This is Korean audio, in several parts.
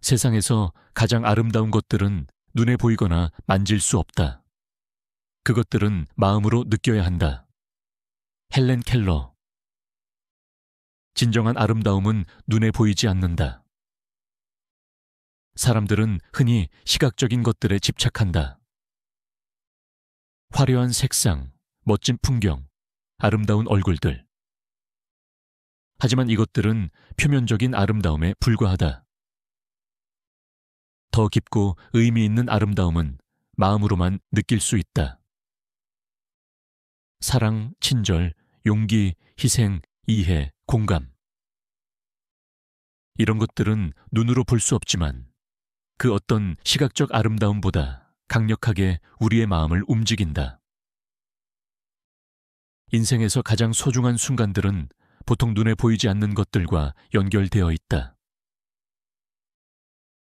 세상에서 가장 아름다운 것들은 눈에 보이거나 만질 수 없다. 그것들은 마음으로 느껴야 한다. 헬렌 켈러. 진정한 아름다움은 눈에 보이지 않는다. 사람들은 흔히 시각적인 것들에 집착한다. 화려한 색상, 멋진 풍경, 아름다운 얼굴들. 하지만 이것들은 표면적인 아름다움에 불과하다. 더 깊고 의미 있는 아름다움은 마음으로만 느낄 수 있다. 사랑, 친절, 용기, 희생, 이해, 공감. 이런 것들은 눈으로 볼 수 없지만 그 어떤 시각적 아름다움보다 강력하게 우리의 마음을 움직인다. 인생에서 가장 소중한 순간들은 보통 눈에 보이지 않는 것들과 연결되어 있다.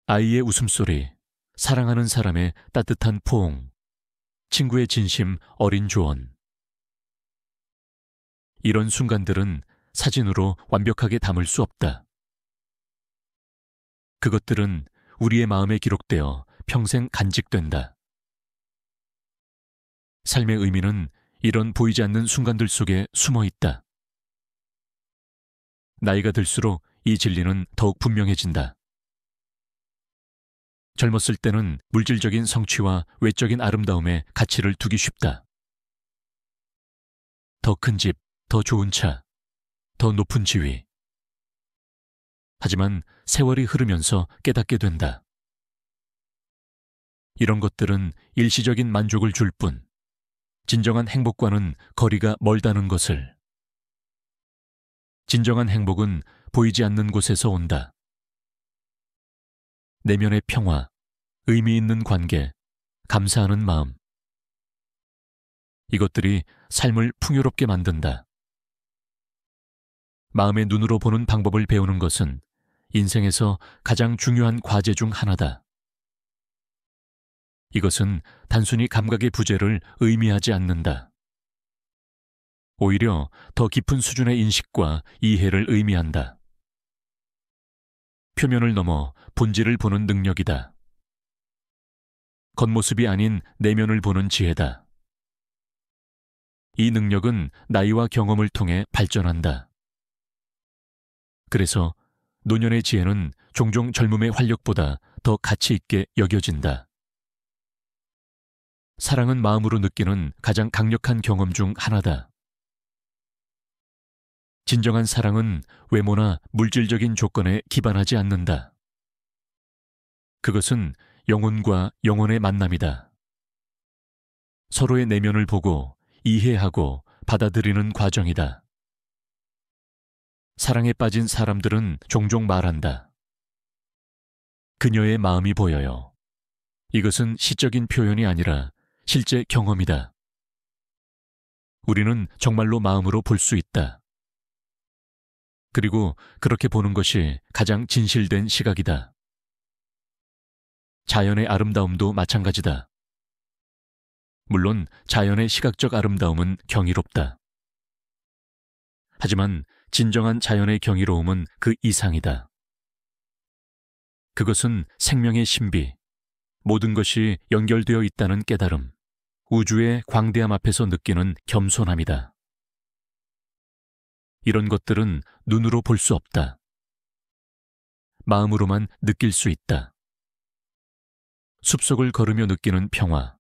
아이의 웃음소리, 사랑하는 사람의 따뜻한 포옹, 친구의 진심, 어린 조언. 이런 순간들은 사진으로 완벽하게 담을 수 없다. 그것들은 우리의 마음에 기록되어 평생 간직된다. 삶의 의미는 이런 보이지 않는 순간들 속에 숨어 있다. 나이가 들수록 이 진리는 더욱 분명해진다. 젊었을 때는 물질적인 성취와 외적인 아름다움에 가치를 두기 쉽다. 더 큰 집, 더 좋은 차, 더 높은 지위. 하지만 세월이 흐르면서 깨닫게 된다. 이런 것들은 일시적인 만족을 줄 뿐, 진정한 행복과는 거리가 멀다는 것을. 진정한 행복은 보이지 않는 곳에서 온다. 내면의 평화, 의미 있는 관계, 감사하는 마음. 이것들이 삶을 풍요롭게 만든다. 마음의 눈으로 보는 방법을 배우는 것은 인생에서 가장 중요한 과제 중 하나다. 이것은 단순히 감각의 부재를 의미하지 않는다. 오히려 더 깊은 수준의 인식과 이해를 의미한다. 표면을 넘어 본질을 보는 능력이다. 겉모습이 아닌 내면을 보는 지혜다. 이 능력은 나이와 경험을 통해 발전한다. 그래서 노년의 지혜는 종종 젊음의 활력보다 더 가치 있게 여겨진다. 사랑은 마음으로 느끼는 가장 강력한 경험 중 하나다. 진정한 사랑은 외모나 물질적인 조건에 기반하지 않는다. 그것은 영혼과 영혼의 만남이다. 서로의 내면을 보고 이해하고 받아들이는 과정이다. 사랑에 빠진 사람들은 종종 말한다. 그녀의 마음이 보여요. 이것은 시적인 표현이 아니라 실제 경험이다. 우리는 정말로 마음으로 볼 수 있다. 그리고 그렇게 보는 것이 가장 진실된 시각이다. 자연의 아름다움도 마찬가지다. 물론 자연의 시각적 아름다움은 경이롭다. 하지만 진정한 자연의 경이로움은 그 이상이다. 그것은 생명의 신비, 모든 것이 연결되어 있다는 깨달음, 우주의 광대함 앞에서 느끼는 겸손함이다. 이런 것들은 눈으로 볼 수 없다. 마음으로만 느낄 수 있다. 숲속을 걸으며 느끼는 평화,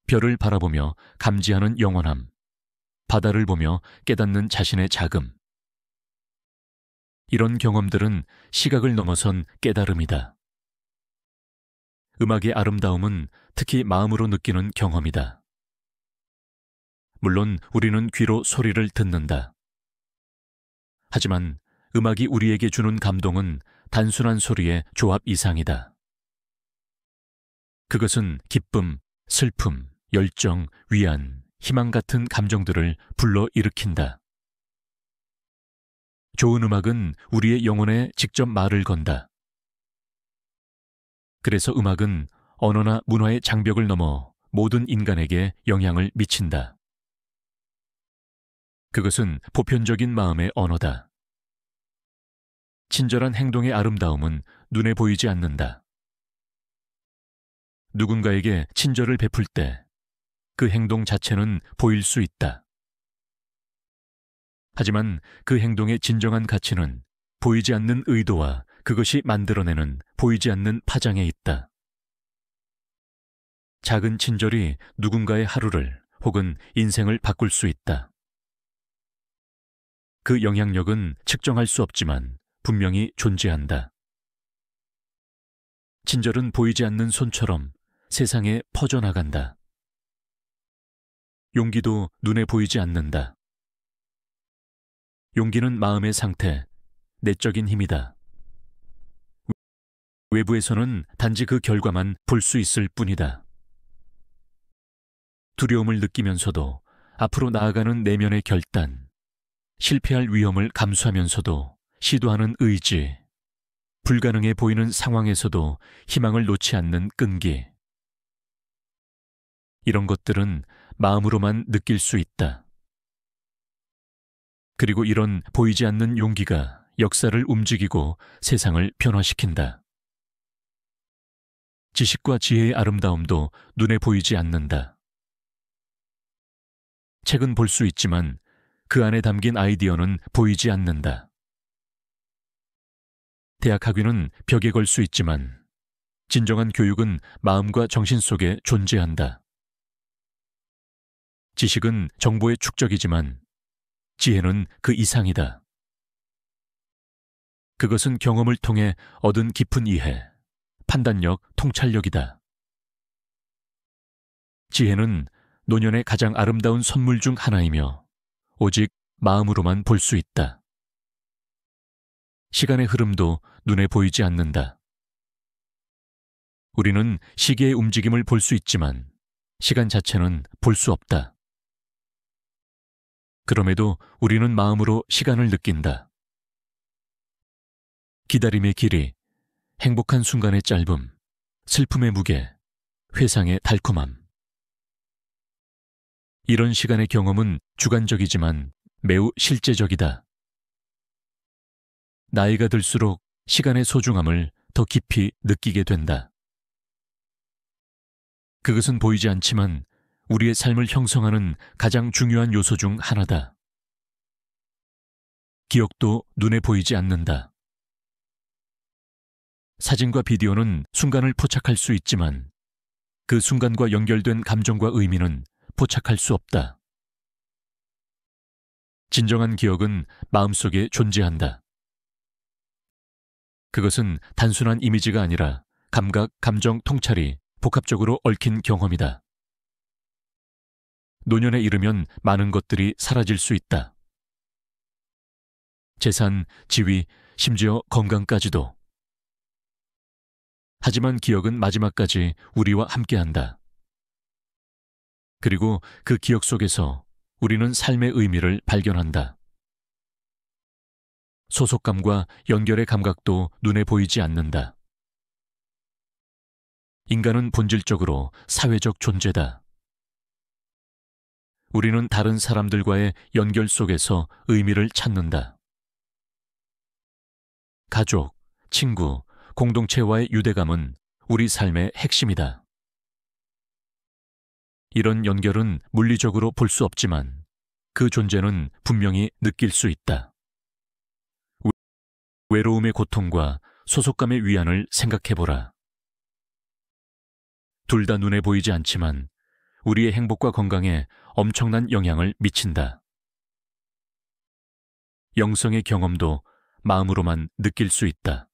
별을 바라보며 감지하는 영원함, 바다를 보며 깨닫는 자신의 자금. 이런 경험들은 시각을 넘어선 깨달음이다. 음악의 아름다움은 특히 마음으로 느끼는 경험이다. 물론 우리는 귀로 소리를 듣는다. 하지만 음악이 우리에게 주는 감동은 단순한 소리의 조합 이상이다. 그것은 기쁨, 슬픔, 열정, 위안, 희망 같은 감정들을 불러일으킨다. 좋은 음악은 우리의 영혼에 직접 말을 건다. 그래서 음악은 언어나 문화의 장벽을 넘어 모든 인간에게 영향을 미친다. 그것은 보편적인 마음의 언어다. 친절한 행동의 아름다움은 눈에 보이지 않는다. 누군가에게 친절을 베풀 때 그 행동 자체는 보일 수 있다. 하지만 그 행동의 진정한 가치는 보이지 않는 의도와 그것이 만들어내는 보이지 않는 파장에 있다. 작은 친절이 누군가의 하루를 혹은 인생을 바꿀 수 있다. 그 영향력은 측정할 수 없지만 분명히 존재한다. 친절은 보이지 않는 손처럼 세상에 퍼져나간다. 용기도 눈에 보이지 않는다. 용기는 마음의 상태, 내적인 힘이다. 외부에서는 단지 그 결과만 볼 수 있을 뿐이다. 두려움을 느끼면서도 앞으로 나아가는 내면의 결단, 실패할 위험을 감수하면서도 시도하는 의지, 불가능해 보이는 상황에서도 희망을 놓지 않는 끈기. 이런 것들은 마음으로만 느낄 수 있다. 그리고 이런 보이지 않는 용기가 역사를 움직이고 세상을 변화시킨다. 지식과 지혜의 아름다움도 눈에 보이지 않는다. 책은 볼 수 있지만 그 안에 담긴 아이디어는 보이지 않는다. 대학 학위는 벽에 걸 수 있지만 진정한 교육은 마음과 정신 속에 존재한다. 지식은 정보의 축적이지만 지혜는 그 이상이다. 그것은 경험을 통해 얻은 깊은 이해, 판단력, 통찰력이다. 지혜는 노년의 가장 아름다운 선물 중 하나이며 오직 마음으로만 볼 수 있다. 시간의 흐름도 눈에 보이지 않는다. 우리는 시계의 움직임을 볼 수 있지만 시간 자체는 볼 수 없다. 그럼에도 우리는 마음으로 시간을 느낀다. 기다림의 길이, 행복한 순간의 짧음, 슬픔의 무게, 회상의 달콤함. 이런 시간의 경험은 주관적이지만 매우 실제적이다. 나이가 들수록 시간의 소중함을 더 깊이 느끼게 된다. 그것은 보이지 않지만 우리의 삶을 형성하는 가장 중요한 요소 중 하나다. 기억도 눈에 보이지 않는다. 사진과 비디오는 순간을 포착할 수 있지만 그 순간과 연결된 감정과 의미는 포착할 수 없다. 진정한 기억은 마음속에 존재한다. 그것은 단순한 이미지가 아니라 감각, 감정, 통찰이 복합적으로 얽힌 경험이다. 노년에 이르면 많은 것들이 사라질 수 있다. 재산, 지위, 심지어 건강까지도. 하지만 기억은 마지막까지 우리와 함께한다. 그리고 그 기억 속에서 우리는 삶의 의미를 발견한다. 소속감과 연결의 감각도 눈에 보이지 않는다. 인간은 본질적으로 사회적 존재다. 우리는 다른 사람들과의 연결 속에서 의미를 찾는다. 가족, 친구, 공동체와의 유대감은 우리 삶의 핵심이다. 이런 연결은 물리적으로 볼 수 없지만 그 존재는 분명히 느낄 수 있다. 외로움의 고통과 소속감의 위안을 생각해보라. 둘 다 눈에 보이지 않지만 우리의 행복과 건강에 엄청난 영향을 미친다. 영성의 경험도 마음으로만 느낄 수 있다.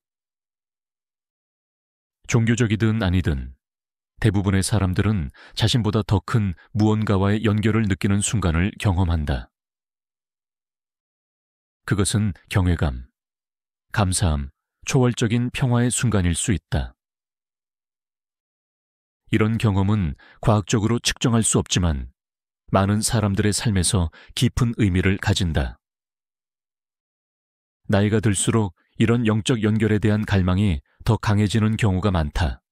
종교적이든 아니든 대부분의 사람들은 자신보다 더 큰 무언가와의 연결을 느끼는 순간을 경험한다. 그것은 경외감, 감사함, 초월적인 평화의 순간일 수 있다. 이런 경험은 과학적으로 측정할 수 없지만 많은 사람들의 삶에서 깊은 의미를 가진다. 나이가 들수록 이런 영적 연결에 대한 갈망이 더 강해지는 경우가 많다.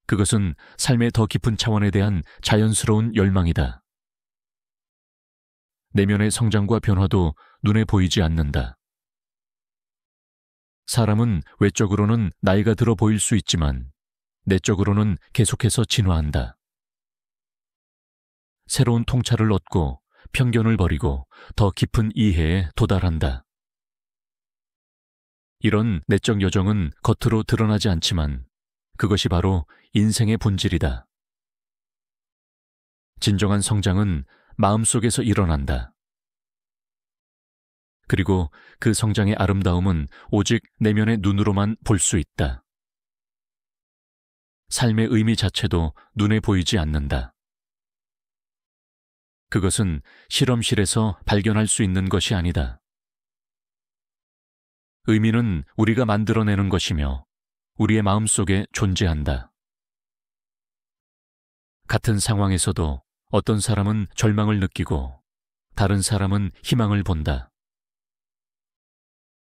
그것은 삶의 더 깊은 차원에 대한 자연스러운 열망이다. 내면의 성장과 변화도 눈에 보이지 않는다. 사람은 외적으로는 나이가 들어 보일 수 있지만 내적으로는 계속해서 진화한다. 새로운 통찰을 얻고 편견을 버리고 더 깊은 이해에 도달한다. 이런 내적 여정은 겉으로 드러나지 않지만 그것이 바로 인생의 본질이다. 진정한 성장은 마음속에서 일어난다. 그리고 그 성장의 아름다움은 오직 내면의 눈으로만 볼 수 있다. 삶의 의미 자체도 눈에 보이지 않는다. 그것은 실험실에서 발견할 수 있는 것이 아니다. 의미는 우리가 만들어내는 것이며 우리의 마음속에 존재한다. 같은 상황에서도 어떤 사람은 절망을 느끼고 다른 사람은 희망을 본다.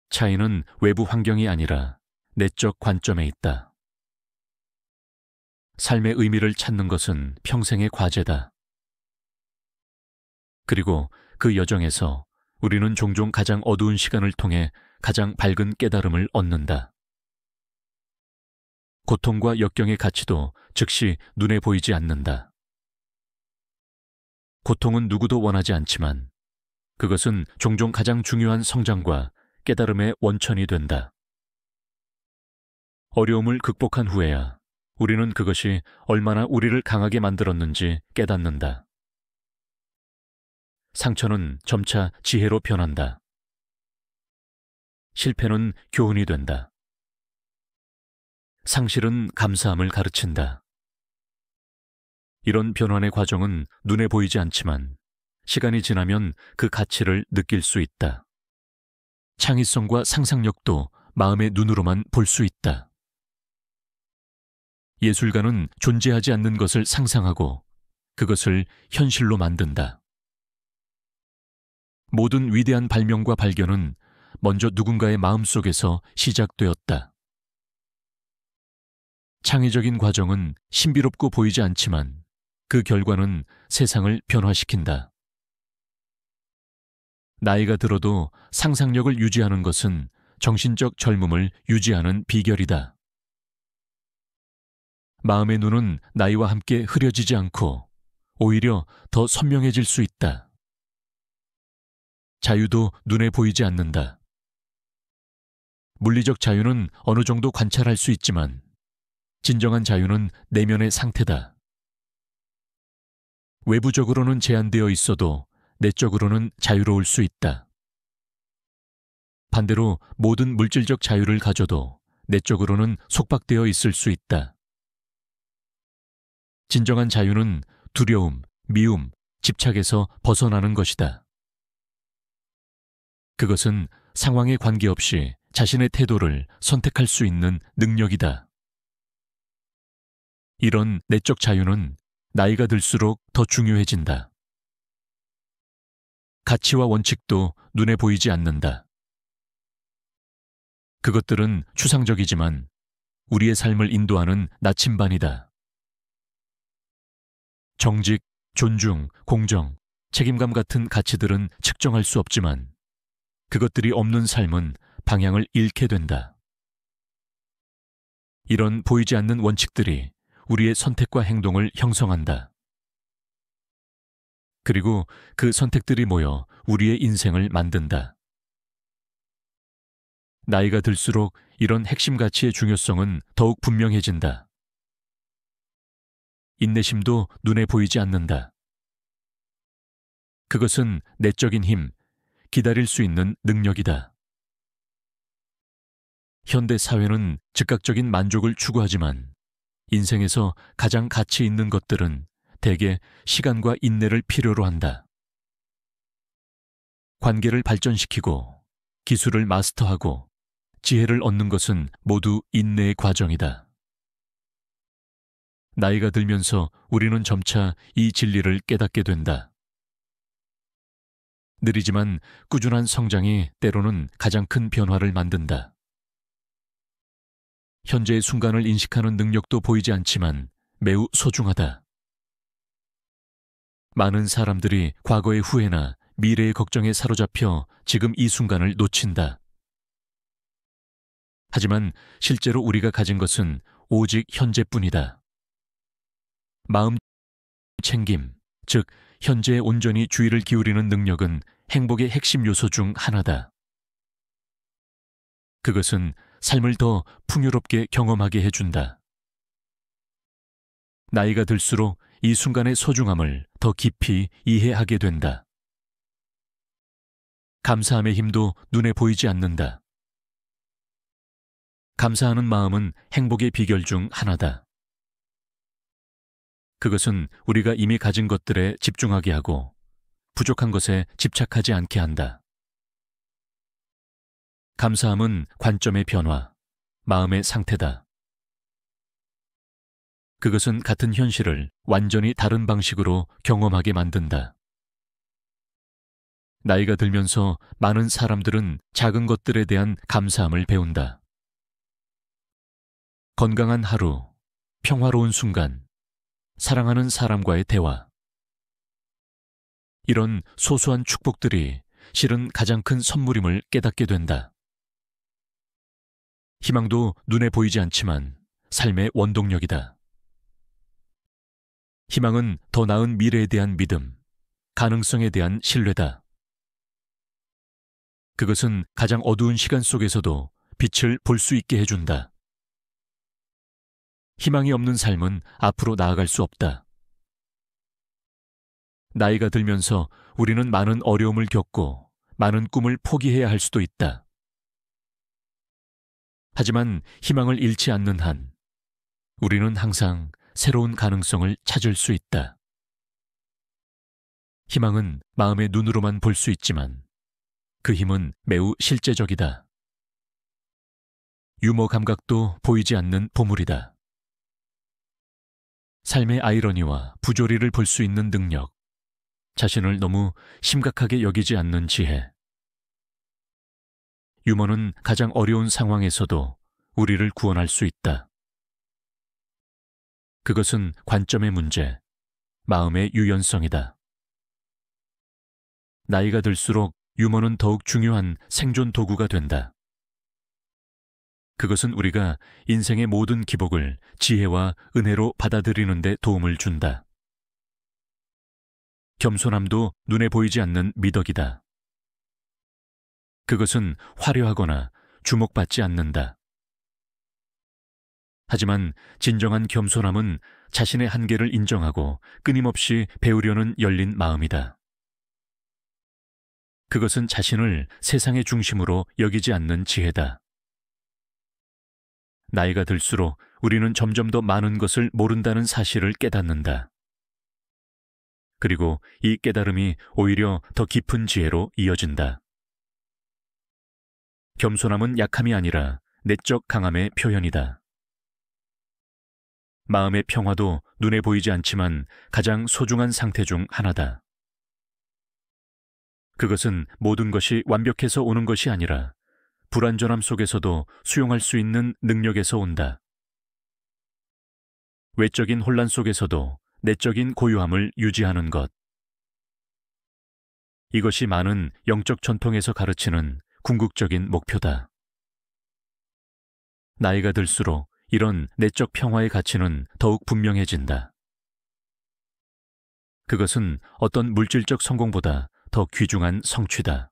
차이는 외부 환경이 아니라 내적 관점에 있다. 삶의 의미를 찾는 것은 평생의 과제다. 그리고 그 여정에서 우리는 종종 가장 어두운 시간을 통해 가장 밝은 깨달음을 얻는다. 고통과 역경의 가치도 즉시 눈에 보이지 않는다. 고통은 누구도 원하지 않지만 그것은 종종 가장 중요한 성장과 깨달음의 원천이 된다. 어려움을 극복한 후에야 우리는 그것이 얼마나 우리를 강하게 만들었는지 깨닫는다. 상처는 점차 지혜로 변한다. 실패는 교훈이 된다. 상실은 감사함을 가르친다. 이런 변환의 과정은 눈에 보이지 않지만 시간이 지나면 그 가치를 느낄 수 있다. 창의성과 상상력도 마음의 눈으로만 볼 수 있다. 예술가는 존재하지 않는 것을 상상하고 그것을 현실로 만든다. 모든 위대한 발명과 발견은 먼저 누군가의 마음속에서 시작되었다. 창의적인 과정은 신비롭고 보이지 않지만 그 결과는 세상을 변화시킨다. 나이가 들어도 상상력을 유지하는 것은 정신적 젊음을 유지하는 비결이다. 마음의 눈은 나이와 함께 흐려지지 않고 오히려 더 선명해질 수 있다. 자유도 눈에 보이지 않는다. 물리적 자유는 어느 정도 관찰할 수 있지만 진정한 자유는 내면의 상태다. 외부적으로는 제한되어 있어도 내적으로는 자유로울 수 있다. 반대로 모든 물질적 자유를 가져도 내적으로는 속박되어 있을 수 있다. 진정한 자유는 두려움, 미움, 집착에서 벗어나는 것이다. 그것은 상황에 관계없이 자신의 태도를 선택할 수 있는 능력이다. 이런 내적 자유는 나이가 들수록 더 중요해진다. 가치와 원칙도 눈에 보이지 않는다. 그것들은 추상적이지만 우리의 삶을 인도하는 나침반이다. 정직, 존중, 공정, 책임감 같은 가치들은 측정할 수 없지만 그것들이 없는 삶은 방향을 잃게 된다. 이런 보이지 않는 원칙들이 우리의 선택과 행동을 형성한다. 그리고 그 선택들이 모여 우리의 인생을 만든다. 나이가 들수록 이런 핵심 가치의 중요성은 더욱 분명해진다. 인내심도 눈에 보이지 않는다. 그것은 내적인 힘, 기다릴 수 있는 능력이다. 현대 사회는 즉각적인 만족을 추구하지만 인생에서 가장 가치 있는 것들은 대개 시간과 인내를 필요로 한다. 관계를 발전시키고 기술을 마스터하고 지혜를 얻는 것은 모두 인내의 과정이다. 나이가 들면서 우리는 점차 이 진리를 깨닫게 된다. 느리지만 꾸준한 성장이 때로는 가장 큰 변화를 만든다. 현재의 순간을 인식하는 능력도 보이지 않지만 매우 소중하다. 많은 사람들이 과거의 후회나 미래의 걱정에 사로잡혀 지금 이 순간을 놓친다. 하지만 실제로 우리가 가진 것은 오직 현재뿐이다. 마음 챙김, 즉 현재에 온전히 주의를 기울이는 능력은 행복의 핵심 요소 중 하나다. 그것은 삶을 더 풍요롭게 경험하게 해준다. 나이가 들수록 이 순간의 소중함을 더 깊이 이해하게 된다. 감사함의 힘도 눈에 보이지 않는다. 감사하는 마음은 행복의 비결 중 하나다. 그것은 우리가 이미 가진 것들에 집중하게 하고 부족한 것에 집착하지 않게 한다. 감사함은 관점의 변화, 마음의 상태다. 그것은 같은 현실을 완전히 다른 방식으로 경험하게 만든다. 나이가 들면서 많은 사람들은 작은 것들에 대한 감사함을 배운다. 건강한 하루, 평화로운 순간, 사랑하는 사람과의 대화. 이런 소소한 축복들이 실은 가장 큰 선물임을 깨닫게 된다. 희망도 눈에 보이지 않지만 삶의 원동력이다. 희망은 더 나은 미래에 대한 믿음, 가능성에 대한 신뢰다. 그것은 가장 어두운 시간 속에서도 빛을 볼 수 있게 해준다. 희망이 없는 삶은 앞으로 나아갈 수 없다. 나이가 들면서 우리는 많은 어려움을 겪고 많은 꿈을 포기해야 할 수도 있다. 하지만 희망을 잃지 않는 한 우리는 항상 새로운 가능성을 찾을 수 있다. 희망은 마음의 눈으로만 볼 수 있지만 그 힘은 매우 실제적이다. 유머 감각도 보이지 않는 보물이다. 삶의 아이러니와 부조리를 볼 수 있는 능력, 자신을 너무 심각하게 여기지 않는 지혜. 유머는 가장 어려운 상황에서도 우리를 구원할 수 있다. 그것은 관점의 문제, 마음의 유연성이다. 나이가 들수록 유머는 더욱 중요한 생존 도구가 된다. 그것은 우리가 인생의 모든 기복을 지혜와 은혜로 받아들이는 데 도움을 준다. 겸손함도 눈에 보이지 않는 미덕이다. 그것은 화려하거나 주목받지 않는다. 하지만 진정한 겸손함은 자신의 한계를 인정하고 끊임없이 배우려는 열린 마음이다. 그것은 자신을 세상의 중심으로 여기지 않는 지혜다. 나이가 들수록 우리는 점점 더 많은 것을 모른다는 사실을 깨닫는다. 그리고 이 깨달음이 오히려 더 깊은 지혜로 이어진다. 겸손함은 약함이 아니라 내적 강함의 표현이다. 마음의 평화도 눈에 보이지 않지만 가장 소중한 상태 중 하나다. 그것은 모든 것이 완벽해서 오는 것이 아니라 불완전함 속에서도 수용할 수 있는 능력에서 온다. 외적인 혼란 속에서도 내적인 고요함을 유지하는 것. 이것이 많은 영적 전통에서 가르치는 궁극적인 목표다. 나이가 들수록 이런 내적 평화의 가치는 더욱 분명해진다. 그것은 어떤 물질적 성공보다 더 귀중한 성취다.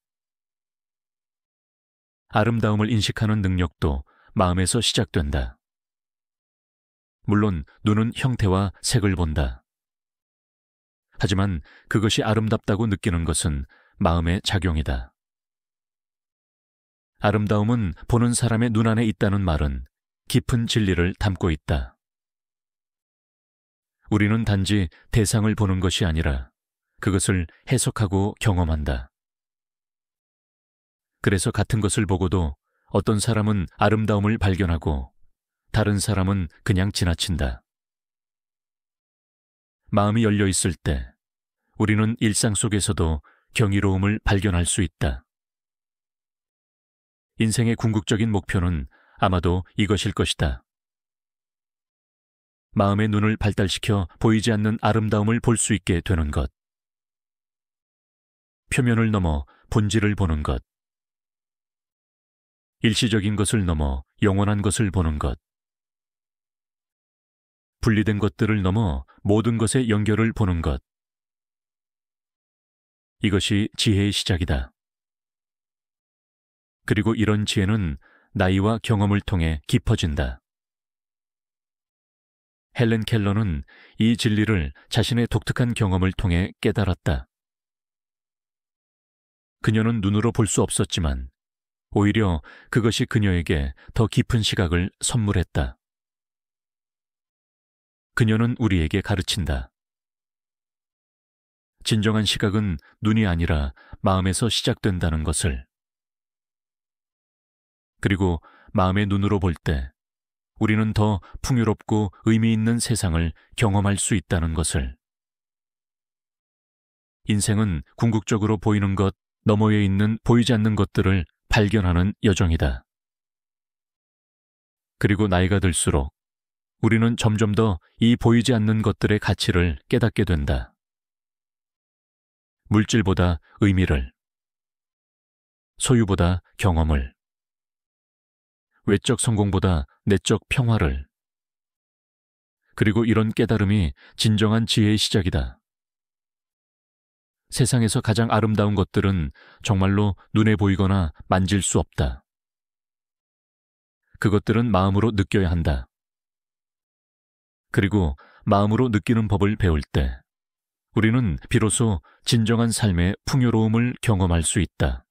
아름다움을 인식하는 능력도 마음에서 시작된다. 물론 눈은 형태와 색을 본다. 하지만 그것이 아름답다고 느끼는 것은 마음의 작용이다. 아름다움은 보는 사람의 눈 안에 있다는 말은 깊은 진리를 담고 있다. 우리는 단지 대상을 보는 것이 아니라 그것을 해석하고 경험한다. 그래서 같은 것을 보고도 어떤 사람은 아름다움을 발견하고 다른 사람은 그냥 지나친다. 마음이 열려 있을 때 우리는 일상 속에서도 경이로움을 발견할 수 있다. 인생의 궁극적인 목표는 아마도 이것일 것이다. 마음의 눈을 발달시켜 보이지 않는 아름다움을 볼 수 있게 되는 것. 표면을 넘어 본질을 보는 것. 일시적인 것을 넘어 영원한 것을 보는 것. 분리된 것들을 넘어 모든 것의 연결을 보는 것. 이것이 지혜의 시작이다. 그리고 이런 지혜는 나이와 경험을 통해 깊어진다. 헬렌 켈러는 이 진리를 자신의 독특한 경험을 통해 깨달았다. 그녀는 눈으로 볼 수 없었지만 오히려 그것이 그녀에게 더 깊은 시각을 선물했다. 그녀는 우리에게 가르친다. 진정한 시각은 눈이 아니라 마음에서 시작된다는 것을. 그리고 마음의 눈으로 볼 때 우리는 더 풍요롭고 의미 있는 세상을 경험할 수 있다는 것을. 인생은 궁극적으로 보이는 것 너머에 있는 보이지 않는 것들을 발견하는 여정이다. 그리고 나이가 들수록 우리는 점점 더 이 보이지 않는 것들의 가치를 깨닫게 된다. 물질보다 의미를, 소유보다 경험을, 외적 성공보다 내적 평화를. 그리고 이런 깨달음이 진정한 지혜의 시작이다. 세상에서 가장 아름다운 것들은 정말로 눈에 보이거나 만질 수 없다. 그것들은 마음으로 느껴야 한다. 그리고 마음으로 느끼는 법을 배울 때 우리는 비로소 진정한 삶의 풍요로움을 경험할 수 있다.